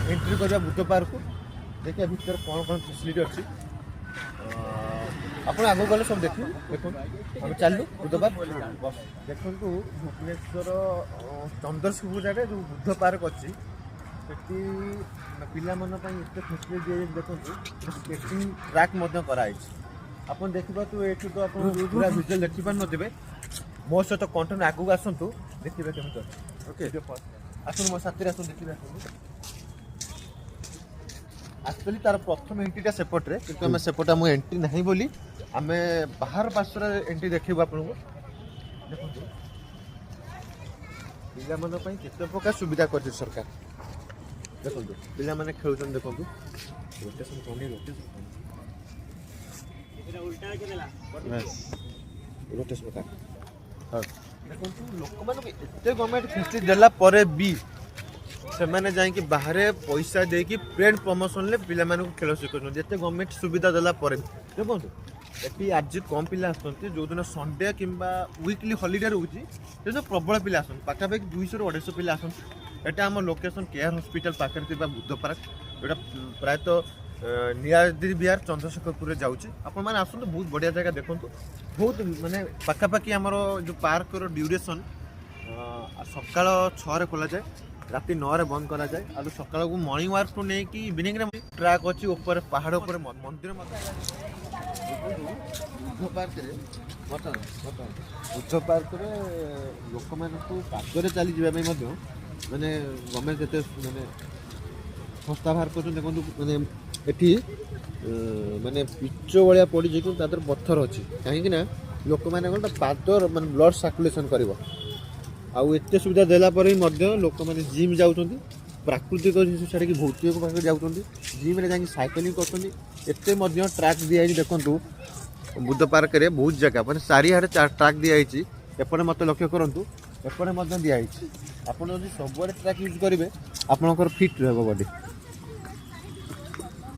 Entry करवा Buddha park को देखिए भीतर कौन कौन फैसिलिटी अच्छी आप आगे गले सब देखिए देखो हम चलू बुद्ध पार्क देखु भुवनेश्वर चंद्रशेखर जगह जो बुद्ध पार्क अच्छी से पिलामानते फैसिलिटी दिए देखो स्केटिंग ट्रैक आप देखा तो ये तो आप पूरा विजुअल देखिपार नथिबे मो सहित कंटेन्ट आगू आसतु देखिए केमी ओके आसन मो साथी आसन देखिए एक्चुअली तार प्रथम एंट्रीटा सेपटे कि आम सेपटे आम एंट्री ना बोली आम बाहर पार्श्वर एंट्री देखू आपको देखो पिलामान केते प्रकार सुविधा कर सरकार देखो पिला माने खेलुछन देखो रोटेशन कोनी रोटेशन का देखो लोक मान एते गवर्नमेंट फैसिलिटी देला परे भी से माने जाई कि बाहर पैसा दे कि ब्रांड प्रमोशन ले पिला माने खेल शिखुन जेते गवर्नमेंट सुविधा देला परे देखो एटी आज कम पिला आसती जो दिन संडे कि वीकली हॉलिडे रोची तो प्रबल पिला आसन पाखापाखि 200 ରୁ 250 पिला आसन एटा आम लोकेशन केयर हॉस्पिटल पाखे बुद्ध पार्क जोटा प्रायतः नियाद्री विहार चंद्रशेखरपुर जाऊँगी आपण मैंने आसतु बहुत बढ़िया जगह देखूँ बहुत माने पाखापाखि आमर जो पार्क ड्यूरेशन सकाल 6 खोला जाए राति 9 बंद करा जाए आ सकाल को मॉर्निंग वाक टू नहीं कि इवनिंग रे ट्रैक अच्छी ऊपर पहाड़ ऊपर मंदिर बुद्ध पार्क बुद्ध पार्क लोक मानू पादरे चली जावाई माने गवर्नमेंट जिते माने संस्था बाहर कर देखो माने एठी माने पिच भाया पड़ी तादर पत्थर अच्छी कहीं लोक मैंने पादर माने ब्लड सर्कुलेशन कर आते सुविधा देला लोक मैंने जिम जाऊँ प्राकृतिक जिन छाड़ी भौतिक पाखे जाऊँ जिम जा साइकिलिंग कर ट्रैक दिखाई देखूँ बुद्ध पार्क रे बहुत जगह मैंने चारिआडे ट्रैक दिखाई एपटे मत लक्ष्य करूँ एपटे दिखाई आप सब ट्रैक यूज करेंगे आपंकर फिट रहा बॉडी।